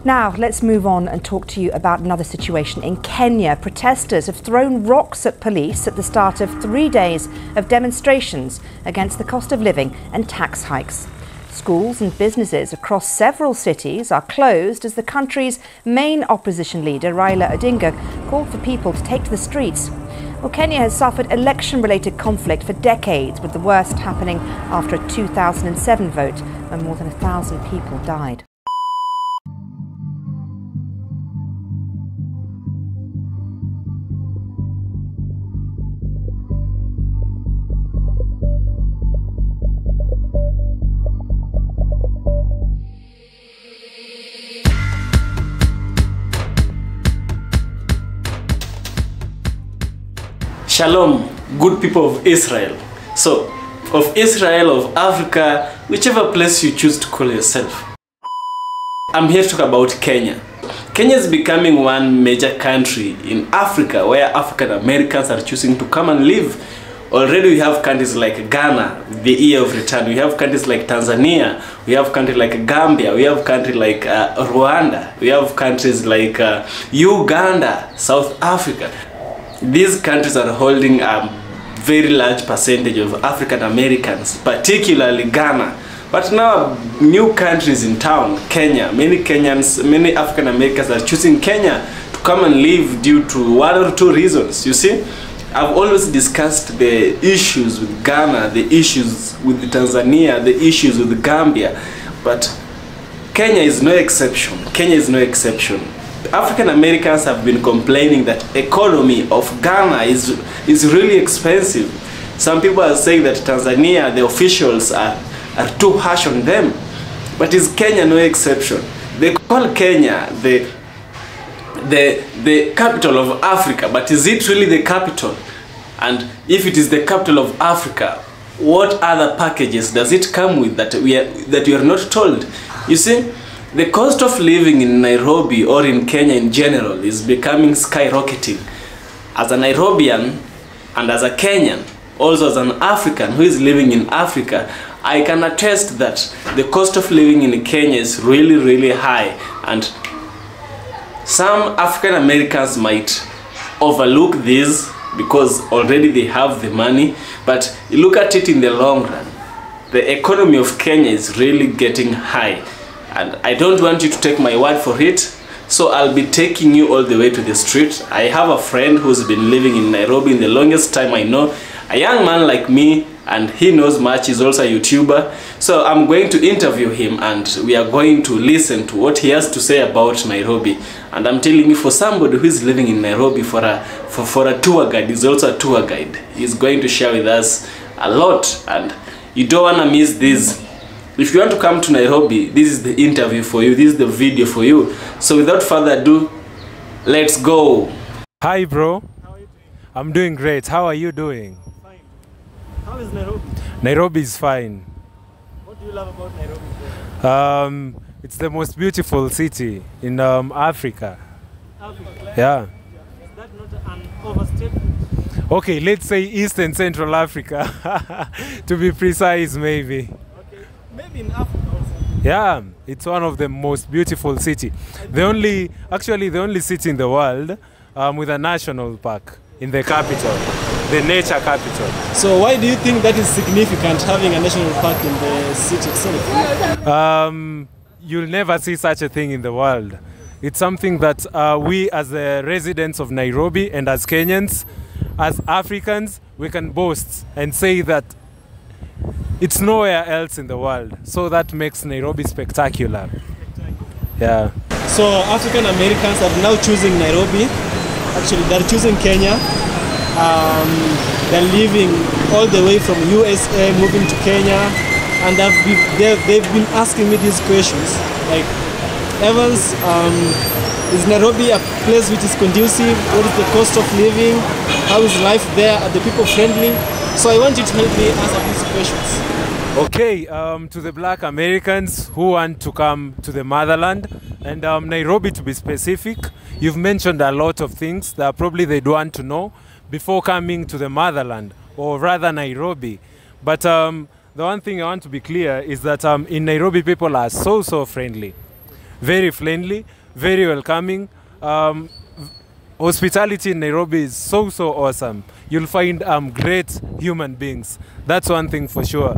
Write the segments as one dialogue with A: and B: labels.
A: Now, let's move on and talk to you about another situation in Kenya. Protesters have thrown rocks at police at the start of 3 days of demonstrations against the cost of living and tax hikes. Schools and businesses across several cities are closed as the country's main opposition leader, Raila Odinga, called for people to take to the streets. Well, Kenya has suffered election-related conflict for decades, with the worst happening after a 2007 vote when more than 1,000 people died.
B: Shalom, good people of Israel. So, of Israel, of Africa, whichever place you choose to call yourself. I'm here to talk about Kenya. Kenya is becoming one major country in Africa where African Americans are choosing to come and live. Already we have countries like Ghana, the year of return. We have countries like Tanzania. We have countries like Gambia. We have countries like Rwanda. We have countries like Uganda, South Africa. These countries are holding a very large percentage of African Americans, particularly Ghana. But now new countries in town, Kenya, many African Americans are choosing Kenya to come and live due to one or two reasons. You see, I've always discussed the issues with Ghana, the issues with Tanzania, the issues with Gambia, but Kenya is no exception. Kenya is no exception. African Americans have been complaining that economy of Ghana is really expensive. Some people are saying that Tanzania, the officials are too harsh on them. But is Kenya no exception? They call Kenya the capital of Africa, but is it really the capital? And if it is the capital of Africa, what other packages does it come with that we are not told? You see, the cost of living in Nairobi or in Kenya in general is becoming skyrocketing. As a Nairobian and as a Kenyan, also as an African who is living in Africa, I can attest that the cost of living in Kenya is really, really high. And some African Americans might overlook this because already they have the money. But you look at it in the long run, the economy of Kenya is really getting high. And I don't want you to take my word for it, so I'll be taking you all the way to the street. I have a friend who's been living in Nairobi in the longest time I know, a young man like me, and he knows much. He's also a YouTuber. So I'm going to interview him and we are going to listen to what he has to say about Nairobi. And I'm telling you, for somebody who is living in Nairobi, for a tour guide, he's also a tour guide. He's going to share with us a lot, and you don't want to miss this. If you want to come to Nairobi, this is the interview for you, this is the video for you. So without further ado, let's go.
C: Hi bro.
B: How are you doing?
C: I'm doing great. How are you doing?
B: Fine. How is Nairobi?
C: Nairobi is fine.
B: What do you love about Nairobi?
C: It's the most beautiful city in Africa.
B: Africa?
C: Yeah.
B: Is that not an overstatement?
C: Okay, let's say East and Central Africa, to be precise maybe.
B: Maybe in Africa also.
C: Yeah, it's one of the most beautiful city. The only city in the world with a national park in the capital, the nature capital.
B: So why do you think that is significant, having a national park in the city itself?
C: You'll never see such a thing in the world. It's something that we as the residents of Nairobi and as Kenyans, as Africans, we can boast and say that it's nowhere else in the world. So that makes Nairobi spectacular. Yeah.
B: So African Americans are now choosing Nairobi. Actually, they're choosing Kenya. They're leaving all the way from USA, moving to Kenya. And they've been asking me these questions. Like, Evans, is Nairobi a place which is conducive? What is the cost of living? How is life there? Are the people friendly? So I want you to help me answer these questions.
C: Okay, to the Black Americans who want to come to the motherland, and Nairobi to be specific, you've mentioned a lot of things that probably they'd want to know before coming to the motherland, or rather Nairobi. But the one thing I want to be clear is that in Nairobi people are so friendly. very friendly, very welcoming. Hospitality in Nairobi is so awesome. You'll find great human beings. That's one thing for sure.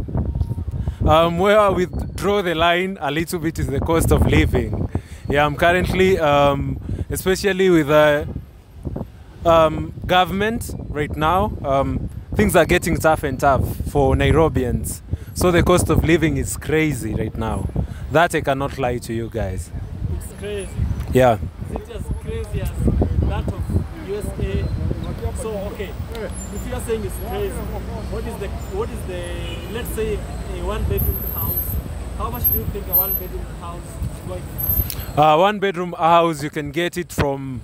C: Where I would draw the line a little bit is the cost of living. Yeah, I'm currently, especially with the government right now, things are getting tough and tough for Nairobians. So the cost of living is crazy right now. That I cannot lie to you guys.
D: It's crazy.
C: Yeah.
D: Is it as crazy as that of USA? So okay, if you are saying it's crazy, what is the let's say a 1-bedroom house? How much do you think a 1-bedroom house is going to?
C: 1-bedroom house, you can get it from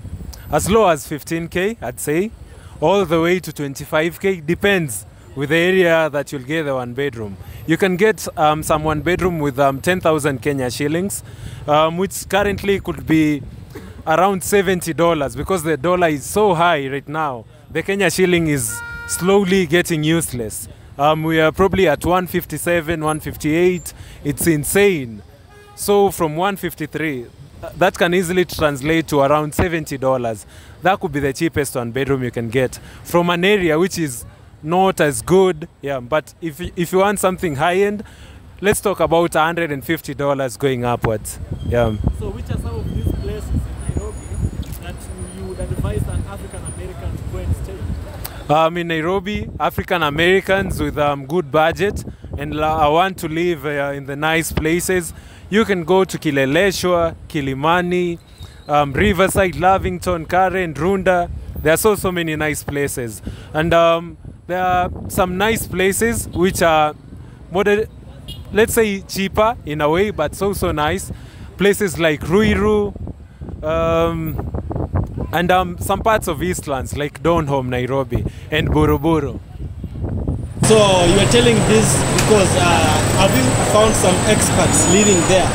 C: as low as 15K, I'd say, all the way to 25K. Depends with the area that you'll get the 1-bedroom. You can get some 1-bedroom with 10,000 Kenya shillings, which currently could be around $70 because the dollar is so high right now. The Kenya shilling is slowly getting useless. We are probably at 157, 158. It's insane. So from 153, that can easily translate to around $70. That could be the cheapest 1-bedroom you can get from an area which is not as good. Yeah, but if you want something high-end, let's talk about $150 going upwards. Yeah.
D: So which are some of these places in Nairobi that you would advise an African American to go and stay?
C: In Nairobi, African Americans with good budget and I want to live in the nice places, you can go to Kileleshwa, Kilimani, Riverside, Lavington, Karen, Runda. There are so many nice places. And there are some nice places which are, let's say, cheaper in a way, but so nice. Places like Ruiru, and some parts of Eastlands like Donholm, Nairobi, and Buruburu.
D: So you are telling this because have you found some experts living there?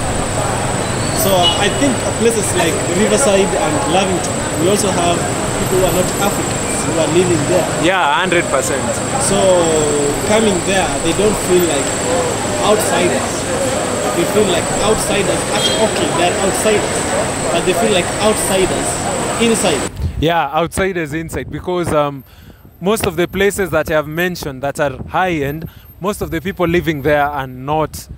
D: So I think places like Riverside and Lavington, we also have people who are not Africans who are living there.
C: Yeah, 100%.
D: So coming there, they don't feel like outsiders. They feel like outsiders. Actually, okay, they're outsiders, but they feel like outsiders inside.
C: Yeah, outsiders inside, because most of the places that I have mentioned that are high-end, most of the people living there are not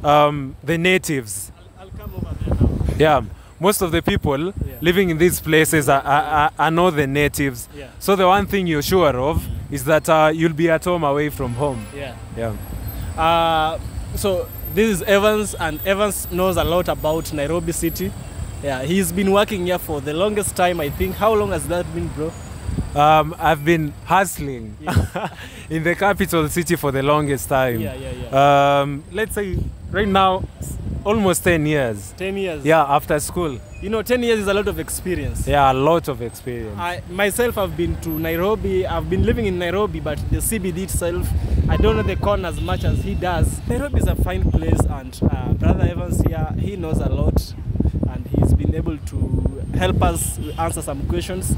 C: the natives.
D: I'll come over there now.
C: Yeah, most of the people living in these places are not the natives.
D: Yeah.
C: So the one thing you're sure of is that you'll be at home away from home.
D: Yeah.
C: Yeah.
D: So this is Evans, and Evans knows a lot about Nairobi city. Yeah, he's been working here for the longest time, I think. How long has that been, bro?
C: I've been hustling in the capital city for the longest time. Let's say right now, almost 10 years.
D: 10 years?
C: Yeah, after school.
D: You know, 10 years is a lot of experience.
C: Yeah, a lot of experience.
D: I myself have been to Nairobi. I've been living in Nairobi, but the CBD itself, I don't know the corner as much as he does. Nairobi is a fine place, and Brother Evans here, he knows a lot, and he's been able to help us answer some questions.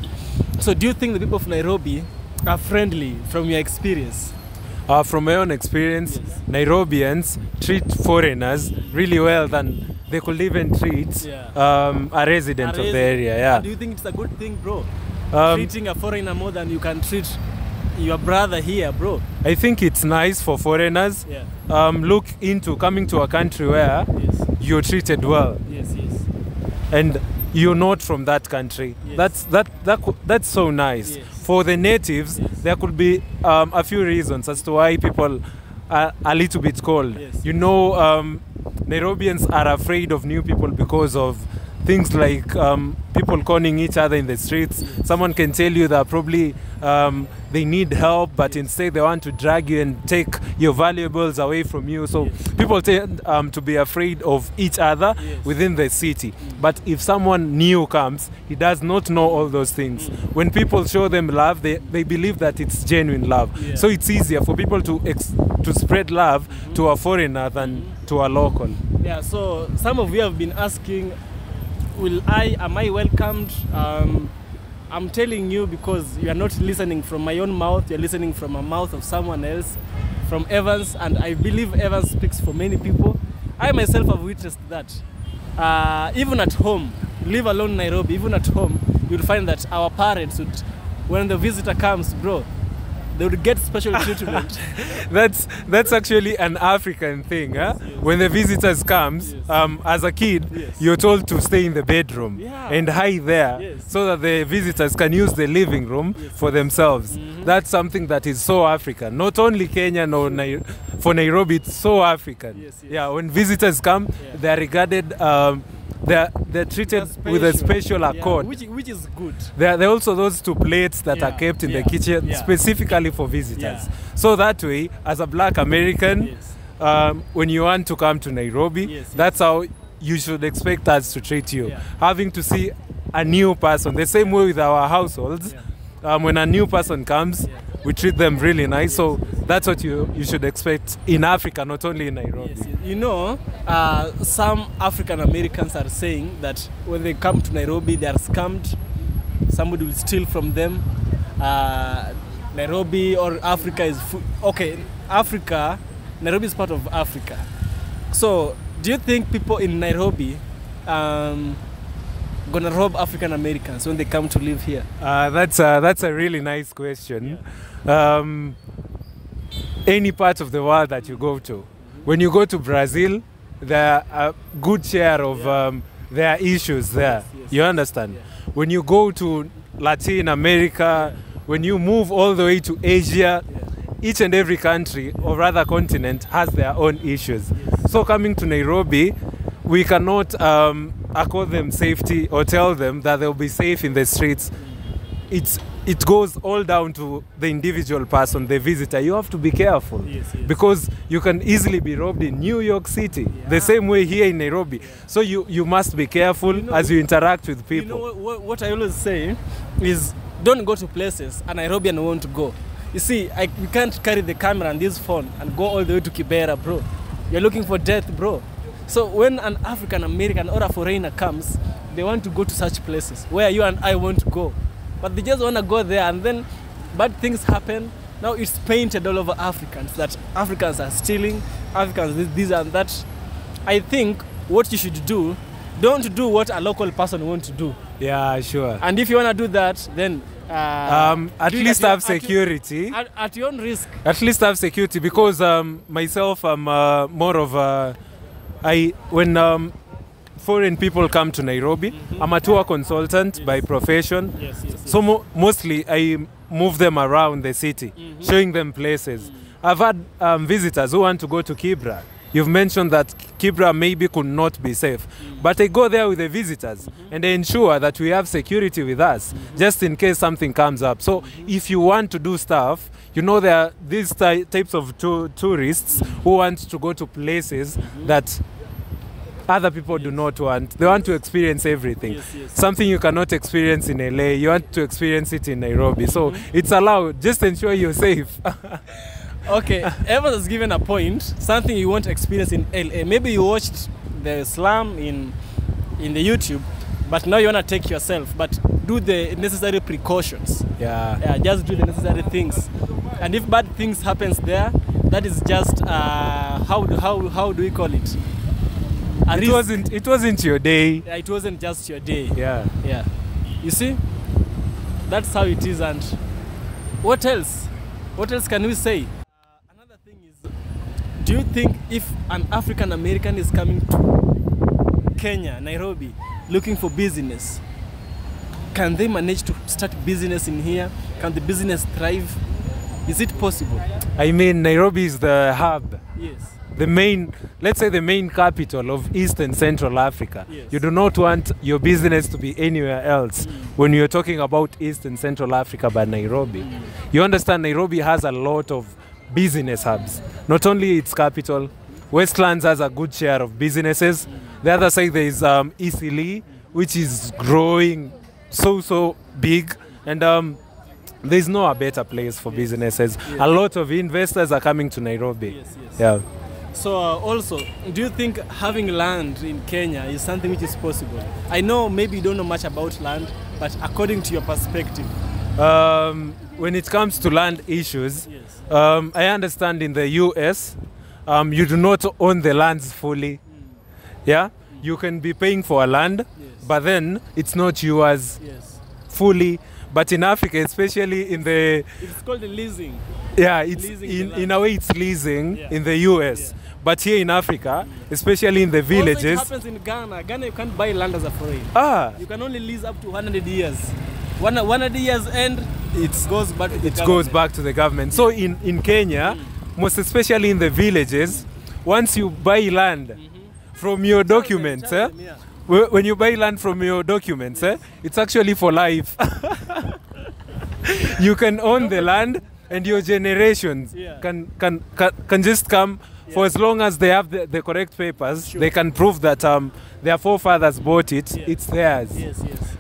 D: So do you think the people of Nairobi are friendly from your experience?
C: From my own experience, Nairobians treat foreigners really well than they could even treat a resident of the area. Yeah.
D: Do you think it's a good thing, bro? Treating a foreigner more than you can treat your brother here, bro?
C: I think it's nice for foreigners. Look into coming to a country where you're treated well. And you're not from that country. That's so nice. For the natives, there could be a few reasons as to why people are a little bit cold. You know, Nairobians are afraid of new people because of things like people conning each other in the streets. Someone can tell you that probably they need help, but instead they want to drag you and take your valuables away from you. So people tend to be afraid of each other within the city. But if someone new comes, he does not know all those things. When people show them love, they believe that it's genuine love. So it's easier for people to spread love to a foreigner than to a local.
D: Yeah, so some of you have been asking, am I welcomed? I'm telling you because you are not listening from my own mouth, you're listening from a mouth of someone else, from Evans, and I believe Evans speaks for many people. I myself have witnessed that. even at home, leave alone Nairobi, even at home, you'll find that our parents would, when the visitor comes, bro, they would get special treatment.
C: That's actually an African thing, huh?
D: Yes.
C: When the visitors comes,
D: Yes.
C: as a kid,
D: Yes.
C: you're told to stay in the bedroom
D: Yeah.
C: and hide there,
D: Yes.
C: so that the visitors can use the living room
D: Yes.
C: for themselves. That's something that is so African. Not only Kenya, no, for Nairobi, it's so African.
D: Yes, yes.
C: Yeah, when visitors come,
D: Yeah.
C: they're regarded, they're treated with a special accord.
D: Which is good.
C: There are also those two plates that are
D: Yeah,
C: kept in the
D: yeah,
C: kitchen
D: yeah.
C: specifically for visitors.
D: Yeah.
C: So that way, as a black American,
D: Yes.
C: when you want to come to Nairobi,
D: Yes,
C: that's how you should expect us to treat you.
D: Yeah.
C: Having to see a new person, the same way with our households, when a new person comes, we treat them really nice. So that's what you should expect in Africa, not only in Nairobi.
D: Yes, you know, some African Americans are saying that when they come to Nairobi, they are scammed. Somebody will steal from them. Nairobi or Africa is okay. Africa, Nairobi is part of Africa. So, do you think people in Nairobi gonna rob African Americans when they come to live here?
C: That's a really nice question. Any part of the world that you go to, when you go to Brazil, there are a good share of their issues there.
D: Yes,
C: You understand?
D: yeah.
C: When you go to Latin America, when you move all the way to Asia, each and every country or rather continent has their own issues. So coming to Nairobi, we cannot accord them safety or tell them that they'll be safe in the streets. It goes all down to the individual person, the visitor. You have to be careful,
D: Yes, yes.
C: because you can easily be robbed in New York City, the same way here in Nairobi. So you must be careful as you interact with people.
D: You know what I always say is, don't go to places a Nairobian won't go. You see, we can't carry the camera and this phone and go all the way to Kibera, bro. You're looking for death, bro. So when an African American or a foreigner comes, they want to go to such places where you and I want to go. But they just want to go there, and then bad things happen. Now it's painted all over Africans that Africans are stealing, Africans this and that. I think what you should do, don't do what a local person wants to do.
C: Yeah, sure.
D: And if you want to do that, then
C: at
D: do it
C: least have security.
D: At your own risk.
C: At least have security, because myself, I'm more of when foreign people come to Nairobi, I'm a tour consultant by profession.
D: Yes.
C: So mostly I move them around the city, showing them places. I've had visitors who want to go to Kibra. You've mentioned that Kibra maybe could not be safe, but I go there with the visitors and I ensure that we have security with us, just in case something comes up. So if you want to do stuff, you know, there are these types of tourists who want to go to places that other people do not want. They want to experience everything.
D: Yes.
C: Something you cannot experience in LA, you want to experience it in Nairobi. So it's allowed. Just ensure you're safe.
D: Okay, Evans has given a point, something you won't experience in LA. Maybe you watched the slum in the YouTube, but now you want to take yourself, but do the necessary precautions.
C: Yeah.
D: Just do the necessary things. And if bad things happens there, that is just how do we call it?
C: It wasn't your day.
D: Yeah, it wasn't just your day.
C: Yeah.
D: Yeah. You see? That's how it is. And what else? What else can we say? Another thing is, do you think if an African American is coming to Kenya, Nairobi, looking for business, can they manage to start business in here? Can the business thrive? Is it possible?
C: I mean, Nairobi is the hub.
D: Yes.
C: The main, let's say the main capital of East and Central Africa.
D: Yes.
C: You do not want your business to be anywhere else when you're talking about East and Central Africa but Nairobi. You understand, Nairobi has a lot of business hubs. Not only its capital, Westlands has a good share of businesses. The other side there is Eastleigh, which is growing so big, and there's no a better place for businesses. A lot of investors are coming to Nairobi.
D: Yes.
C: Yeah.
D: So also, do you think having land in Kenya is something which is possible? I know maybe you don't know much about land, but according to your perspective.
C: When it comes to land issues,
D: Yes.
C: I understand in the US, you do not own the lands fully. Yeah? you can be paying for a land, but then it's not yours fully. But in Africa, especially in the...
D: It's called leasing.
C: Yeah, it's
D: leasing
C: in a way it's leasing in the US. But here in Africa, especially in the villages...
D: Also, it happens in Ghana. Ghana, you can't buy land as a foreign. You can only lease up to 100 years. 100 years end, it goes back to the government.
C: Goes back to the government. So in Kenya, most especially in the villages, once you buy land from your documents, when you buy land from your documents, it's actually for life. You can own the land, and your generations can just come for as long as they have the correct papers. They can prove that their forefathers bought it. It's theirs.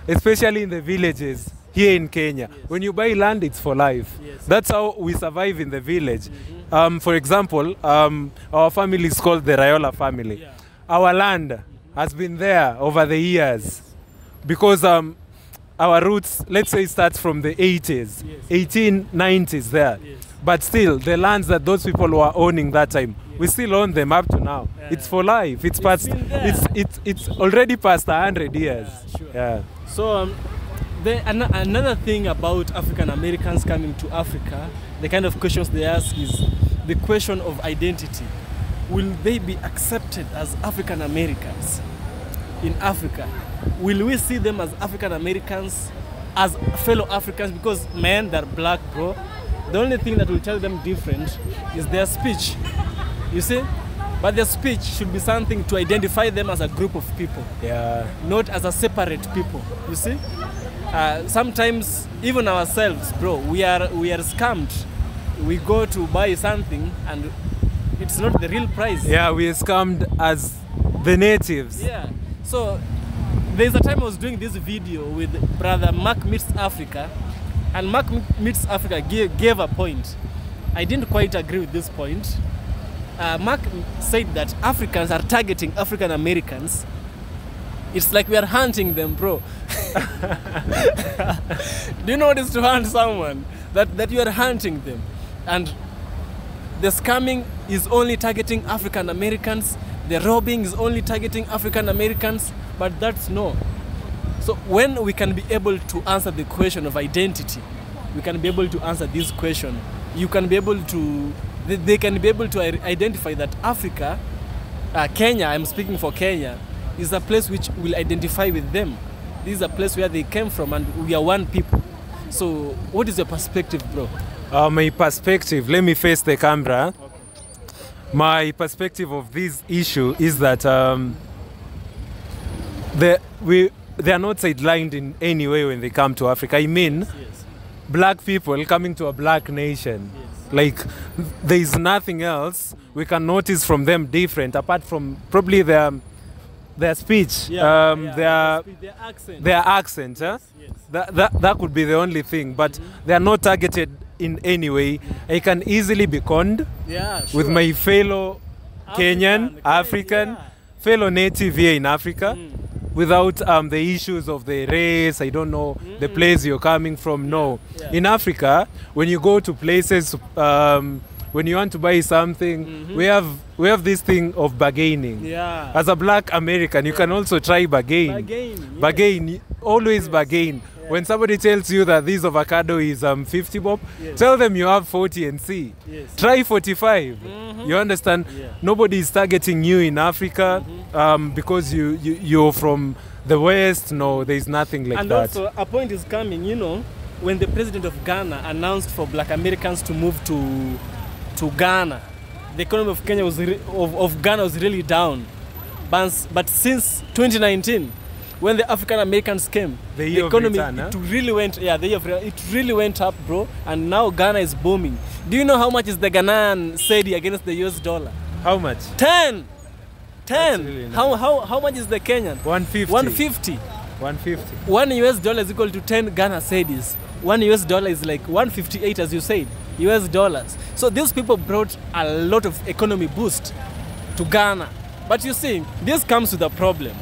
C: Especially in the villages here in Kenya. When you buy land, it's for life. That's how we survive in the village. For example, our family is called the Rayola family. Our land has been there over the years because our roots, let's say, starts from the 80s, 1890s there. But still, the lands that those people were owning that time, we still own them up to now. It's for life. It's past. It's already past 100 years.
D: So another thing about African Americans coming to Africa, the kind of questions they ask is the question of identity. Will they be accepted as African Americans in Africa? Will we see them as African Americans, as fellow Africans? Because men, they're black, bro. The only thing that will tell them different is their speech. You see? But their speech should be something to identify them as a group of people. Not as a separate people. You see? Sometimes even ourselves, bro, we are scammed. We go to buy something and it's not the real price.
C: We are scammed as the natives.
D: So there's a time I was doing this video with brother Mark Meets Africa, and Mark Meets Africa gave a point. I didn't quite agree with this point. Mark said that Africans are targeting African Americans. It's like we are hunting them, bro. Do you know what it is to hunt someone? That you are hunting them. And the scamming is only targeting African Americans. The robbing is only targeting African Americans. But that's no. So when we can be able to answer the question of identity, we can be able to answer this question. You can be able to, they can be able to identify that Africa, Kenya, I'm speaking for Kenya, is a place which will identify with them. This is a place where they came from and we are one people. So what is your perspective, bro?
C: My perspective, let me face the camera. My perspective of this issue is that they are not sidelined in any way when they come to Africa. I mean, black people coming to a black nation. Like, there is nothing else we can notice from them different, apart from probably their speech, their accent. That could be the only thing, but they are not targeted in any way. I can easily be conned with my fellow Kenyan, African, fellow native here in Africa, without the issues of the race, I don't know, the place you're coming from. No. In Africa, when you go to places, when you want to buy something, we have this thing of bargaining. As a black American, you can also try bargain. Always bargain. When somebody tells you that this avocado is 50 bob, tell them you have 40 and see. Try 45. You understand? Nobody is targeting you in Africa because you're from the West. No, there is nothing like that.
D: And also, a point is coming, you know, when the president of Ghana announced for black Americans to move to Ghana, the economy of Kenya of Ghana was really down. But since 2019, when the African Americans came, the economy it really went up, bro. And now Ghana is booming. Do you know how much is the Ghanaian cedi against the US dollar?
C: How much?
D: 10. Really nice. How much is the Kenyan?
C: 150.
D: 1 US dollar is equal to 10 Ghana cedis. 1 US dollar is like 158, as you said, US dollars. So these people brought a lot of economy boost to Ghana. But you see, this comes with a problem.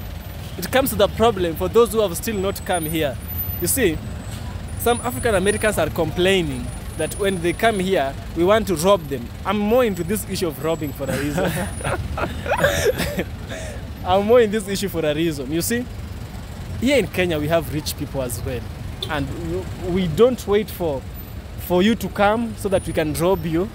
D: It comes with a problem for those who have still not come here. You see, some African Americans are complaining that when they come here, we want to rob them. I'm more into this issue of robbing for a reason. I'm more in this issue for a reason. You see, here in Kenya, we have rich people as well. And we don't wait for you to come so that we can rob you.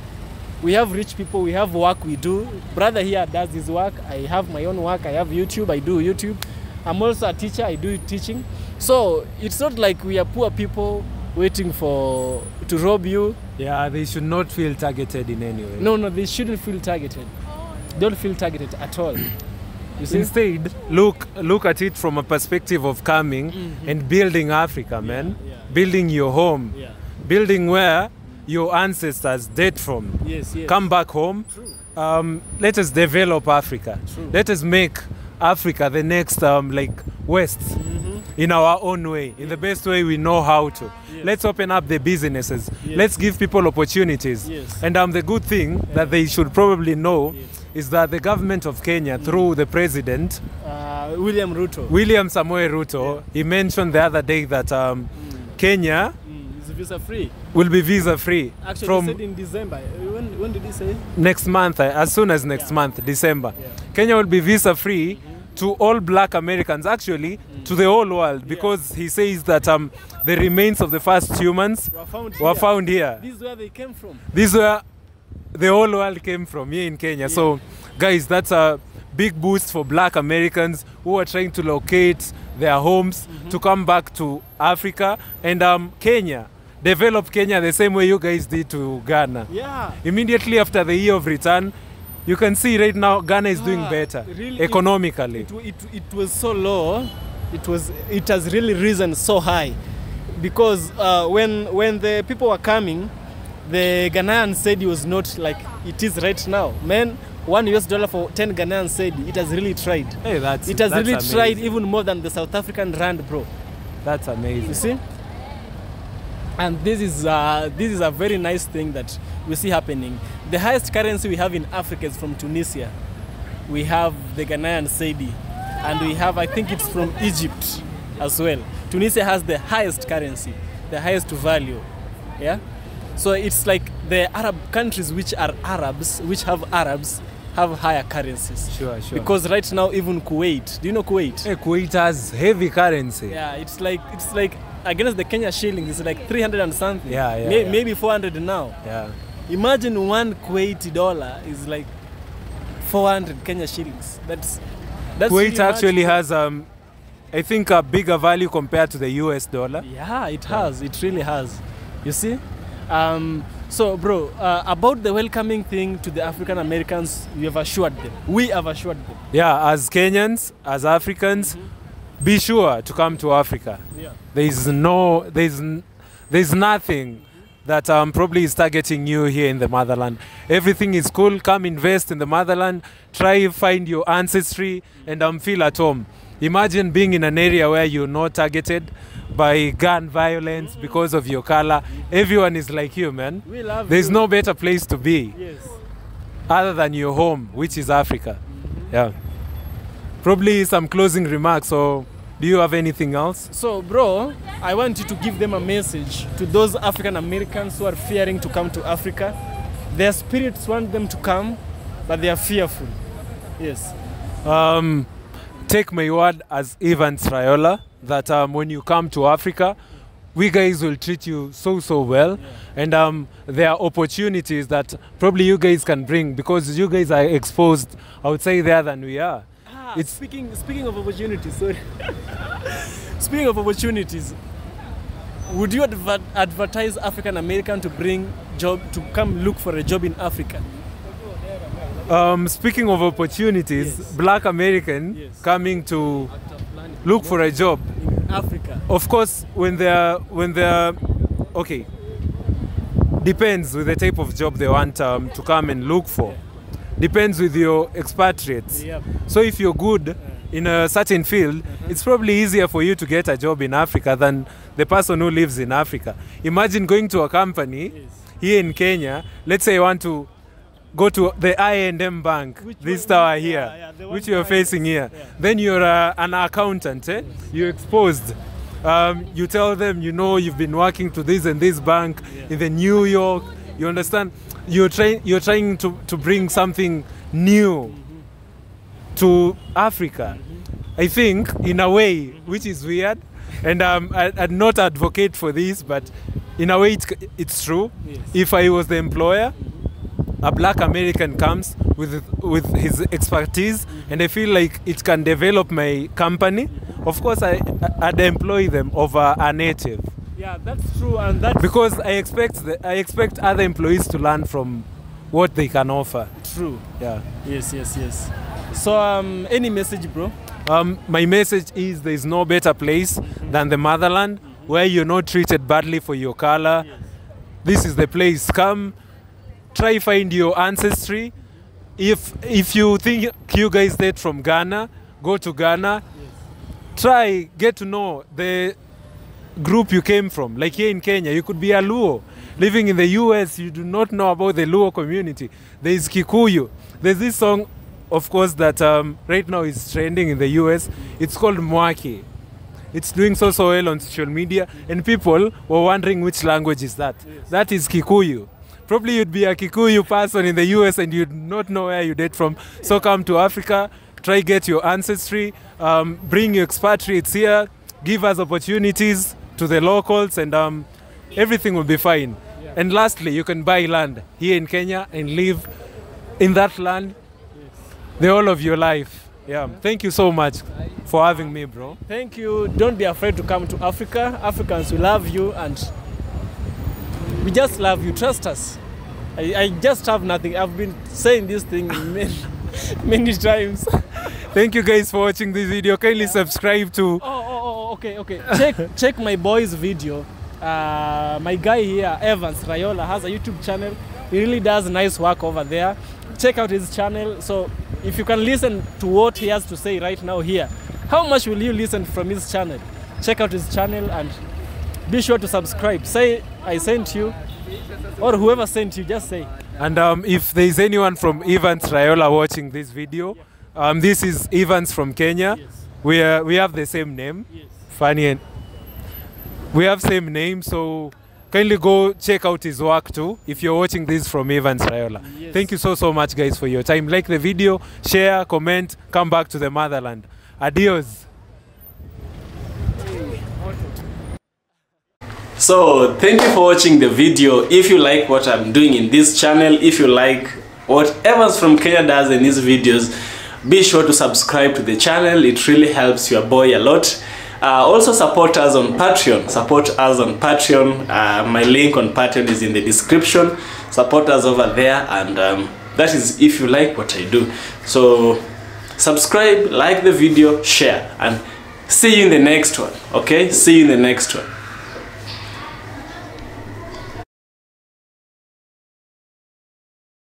D: We have rich people, we have work we do. Brother here does his work. I have my own work. I have YouTube, I do YouTube. I'm also a teacher, I do teaching. So it's not like we are poor people waiting to rob you.
C: Yeah, they should not feel targeted in any way.
D: No, they shouldn't feel targeted. Don't feel targeted at all. You see?
C: Instead, look at it from a perspective of coming and building Africa, man.
D: Yeah.
C: Building your home.
D: Yeah.
C: Building where your ancestors date from.
D: Yes.
C: Come back home. Let us develop Africa.
D: True.
C: Let us make Africa the next West in our own way, in the best way we know how to.
D: Yes.
C: Let's open up the businesses.
D: Yes.
C: Let's give people opportunities.
D: Yes.
C: And the good thing that they should probably know is that the government of Kenya, through the president,
D: William Ruto.
C: William Samoei Ruto, he mentioned the other day that Kenya
D: Is visa free.
C: will be visa free
D: Actually,
C: from
D: he said in December. When did he say?
C: next month, as soon as next month, December.
D: Yeah.
C: Kenya will be visa free to all black Americans, actually to the whole world, because he says that the remains of the first humans were found here.
D: This is where they came from.
C: This is where the whole world came from, here in Kenya. So guys, that's a big boost for black Americans who are trying to locate their homes to come back to Africa and Kenya. Develop Kenya the same way you guys did to Ghana.
D: Yeah.
C: Immediately after the year of return, you can see right now Ghana is doing better
D: really,
C: economically.
D: It was so low. It has really risen so high, because when the people were coming, the Ghanaian said it was not like it is right now. Man, $1 for 10 Ghanaian said it has really tried.
C: Hey,
D: It has
C: that's
D: really
C: amazing.
D: tried even more than the South African rand, bro.
C: That's amazing.
D: You see? And this is a very nice thing that we see happening. The highest currency we have in Africa is from Tunisia. We have the Ghanaian cedi, and we have, I think it's from Egypt as well. Tunisia has the highest currency, the highest value. Yeah? So it's like the Arab countries which are Arabs, which have Arabs, have higher currencies.
C: Sure.
D: Because right now even Kuwait, do you know Kuwait?
C: Hey, Kuwait has heavy currency.
D: Yeah, it's like against the Kenya shilling, it's like 300 and something.
C: Yeah.
D: Maybe 400 now.
C: Yeah.
D: Imagine one Kuwaiti dollar is like 400 Kenya shillings. That's
C: Kuwait
D: really
C: actually
D: much.
C: has, I think, a bigger value compared to the US dollar.
D: Yeah, it has. It really has. You see? So, bro, about the welcoming thing to the African Americans, you have assured them. We have assured them.
C: Yeah, as Kenyans, as Africans, be sure to come to Africa.
D: Yeah.
C: There's nothing that probably is targeting you here in the motherland. Everything is cool. Come invest in the motherland. Try find your ancestry and feel at home. Imagine being in an area where you're not targeted by gun violence because of your color. Everyone is like you, man.
D: We love
C: There's
D: you.
C: no better place to be
D: Yes.
C: other than your home, which is Africa. Yeah. Probably some closing remarks. So, do you have anything else?
D: So, bro, I want you to give them a message to those African Americans who are fearing to come to Africa. Their spirits want them to come, but they are fearful. Yes.
C: Take my word as Evans Raiola that when you come to Africa, we guys will treat you so well. And there are opportunities that probably you guys can bring because you guys are exposed, I would say, there than we are.
D: It's speaking of opportunities, sorry. Speaking of opportunities, would you advertise African American to come look for a job in Africa?
C: Speaking of opportunities,
D: Yes.
C: Black American
D: Yes.
C: coming to look for a job.
D: In Africa.
C: Of course, when they're okay, depends with the type of job they want to come and look for. Depends with your expatriates.
D: Yep.
C: So if you're good in a certain field, it's probably easier for you to get a job in Africa than the person who lives in Africa. Imagine going to a company here in Kenya. Let's say you want to go to the I&M Bank, this tower here,
D: the one
C: which you're
D: behind
C: facing
D: us.
C: here.
D: Yeah.
C: Then you're an accountant. You're exposed. You tell them, you've been working to this and this bank in the New York. You understand? You're trying to bring something new to Africa. I think in a way, which is weird, and I'd not advocate for this, but in a way it's true.
D: Yes.
C: If I was the employer, a black American comes with his expertise, and I feel like it can develop my company. Of course, I'd employ them over a native.
D: Yeah, that's true, and that's
C: Because I expect other employees to learn from what they can offer.
D: true.
C: Yeah.
D: Yes, yes, yes. So, any message, bro?
C: My message is there is no better place than the motherland, where you're not treated badly for your color. This is the place. Come, try find your ancestry. If you think you guys did from Ghana, go to Ghana. Try get to know the group you came from. Like here in Kenya, you could be a Luo. Living in the US, you do not know about the Luo community. There is Kikuyu. There's this song, of course, that right now is trending in the US. It's called Mwaki. It's doing so well on social media, and people were wondering which language is that.
D: Yes.
C: That is Kikuyu. Probably you'd be a Kikuyu person in the US and you'd not know where you did from. So come to Africa, try get your ancestry, bring your expatriates here, give us opportunities to the locals, and everything will be fine.
D: Yeah.
C: And lastly, you can buy land here in Kenya and live in that land the whole of your life. Yeah. Thank you so much for having me, bro.
D: Thank you. Don't be afraid to come to Africa. Africans, we love you, and we just love you. Trust us. I just have nothing. I've been saying this thing many times.
C: Thank you guys for watching this video. Kindly subscribe to...
D: Okay. Check my boy's video. My guy here, Evans Rayola, has a YouTube channel. He really does nice work over there. Check out his channel. So if you can listen to what he has to say right now here, how much will you listen from his channel? Check out his channel and be sure to subscribe. Say I sent you, or whoever sent you, just say.
C: And if there is anyone from Evans Rayola watching this video, this is Evans from Kenya.
D: Yes.
C: We have the same name.
D: Yes.
C: Funny, and we have same name, so kindly go check out his work too if you're watching this from Evans Rayola.
D: Yes.
C: Thank you so much guys for your time. Like the video, share, comment, come back to the motherland. Adios.
B: So thank you for watching the video. If you like what I'm doing in this channel, if you like what Evans from Kenya does in his videos, be sure to subscribe to the channel. It really helps your boy a lot. Also support us on Patreon. Support us on Patreon. My link on Patreon is in the description. Support us over there, and that is if you like what I do. So subscribe, like the video, share, and see you in the next one. Okay, see you in the next one.